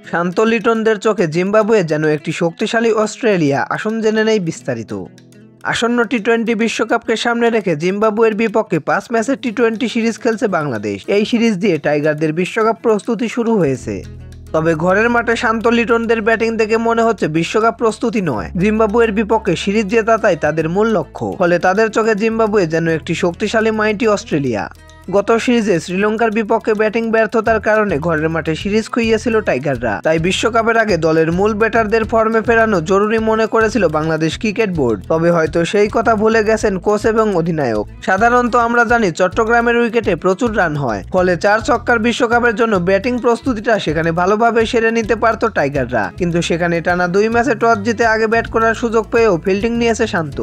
শান্ত লিটনদের চোখে জিম্বাবুয়ে যেন একটি শক্তিশালী অস্ট্রেলিয়া। আসুন জেনে নেই বিস্তারিত। আসন্ন টি-20 বিশ্বকাপকে সামনে রেখে জিম্বাবুয়ের বিপক্ষে 5 ম্যাচের টি-20 সিরিজ খেলছে বাংলাদেশ। এই সিরিজ দিয়ে টাইগারদের বিশ্বকাপ প্রস্তুতি শুরু হয়েছে। তবে ঘরের মাঠে শান্ত লিটনদের ব্যাটিং দেখে মনে হচ্ছে বিশ্বকাপ প্রস্তুতি নয়, জিম্বাবুয়ের বিপক্ষে সিরিজ জেতাটাই তাদের মূল লক্ষ্য। ফলে তাদের চোখে জিম্বাবুয়ে যেন একটি শক্তিশালী মাইটি অস্ট্রেলিয়া। গত সিরিজে শ্রীলঙ্কার বিপক্ষে ব্যাটিং ব্যর্থতার কারণে ঘরের মাঠে সিরিজ খুইয়েছিল টাইগাররা। তাই বিশ্বকাপের আগে দলের মূল ব্যাটারদের ফর্মে ফেরানো জরুরি মনে করেছিল বাংলাদেশ ক্রিকেট বোর্ড। তবে হয়তো সেই কথা ভুলে গেছেন কোচ এবং অধিনায়ক। সাধারণত আমরা জানি চট্টগ্রামের উইকেটে প্রচুর রান হয়, ফলে 4 ছক্কার বিশ্বকাপের জন্য ব্যাটিং প্রস্তুতিটা সেখানে ভালোভাবে সেরে নিতে পারত টাইগাররা। কিন্তু সেখানে টানা 2 ম্যাচে টস জিতে আগে ব্যাট করার সুযোগ পেয়েও ফিল্ডিং নিয়েছে শান্ত।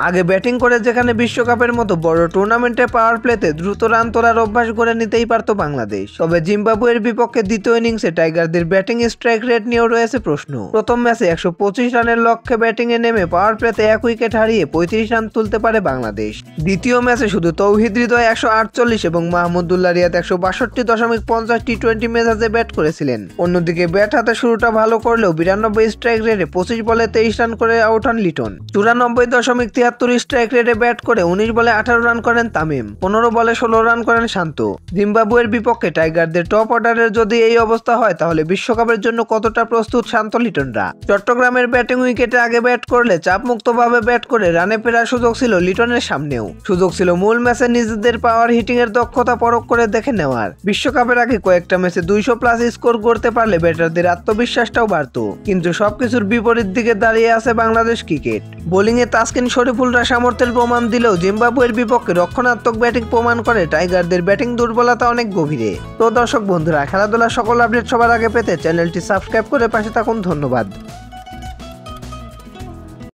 আগে ব্যাটিং করে যেখানে বিশ্বকাপের মতো বড় টুর্নামেন্টে পাওয়ার প্লেতে দ্রুত রান তোলার অভ্যাস করে নিতেই পারত বাংলাদেশ। তবে জিম্বাবুয়ের বিপক্ষে দ্বিতীয় ইনিংসে টাইগারদের ব্যাটিং স্ট্রাইক রেট নিয়েও রয়েছে প্রশ্ন। প্রথম ম্যাচে 125 রানের লক্ষ্যে ব্যাটিংয়ে নেমে পাওয়ার প্লেতে 1 উইকেট হারিয়ে 35 রান তুলতে পারে বাংলাদেশ। দ্বিতীয় ম্যাচে শুধু তৌহিদ হৃদয় 148 এবং মাহমুদুল্লাহ রিয়াদ 162.50 টি-20 মেজাজে ব্যাট করেছিলেন। অন্যদিকে ব্যাট হাতে শুরুটা ভালো করলেও 92 স্ট্রাইক রেটে 25 বলে 23 রান করে আউট হন লিটন। 94.73 স্ট্রাইক রেটে ব্যাট করে 19 বলে 18 রান করেন তামিম। 15 বলে 16 রান করেন শান্ত। জিম্বাবুয়ের বিপক্ষে টাইগারদের টপ অর্ডারের যদি এই অবস্থা হয়, তাহলে বিশ্বকাপের জন্য কতটা প্রস্তুত শান্ত লিটনরা? চট্টগ্রামের ব্যাটিং উইকেটে আগে ব্যাট করলে চাপমুক্তভাবে ব্যাট করে রানে ফেরার সুযোগ ছিল লিটনের সামনেও। সুযোগ ছিল মূল ম্যাচে নিজেদের পাওয়ার হিটিং এর দক্ষতা পরখ করে দেখে নেওয়ার। বিশ্বকাপের আগে কয়েকটা ম্যাচে 200+ স্কোর করতে পারলে ব্যাটারদের আত্মবিশ্বাসটাও বাড়তো। কিন্তু সবকিছুর বিপরীত দিকে দাঁড়িয়ে আছে বাংলাদেশ ক্রিকেট। বোলিংয়ে তাসকিন শরীফুলরা সামর্থ্যের প্রমাণ দিলেও জিম্বাবুয়ের বিপক্ষে রক্ষণাত্মক ব্যাটিং প্রমাণ করে টাইগারদের ব্যাটিং দুর্বলতা অনেক গভীরে। তো দর্শক বন্ধুরা, খেলাধুলার সকল আপডেট সবার আগে পেতে চ্যানেলটি সাবস্ক্রাইব করে পাশে থাকুন। ধন্যবাদ।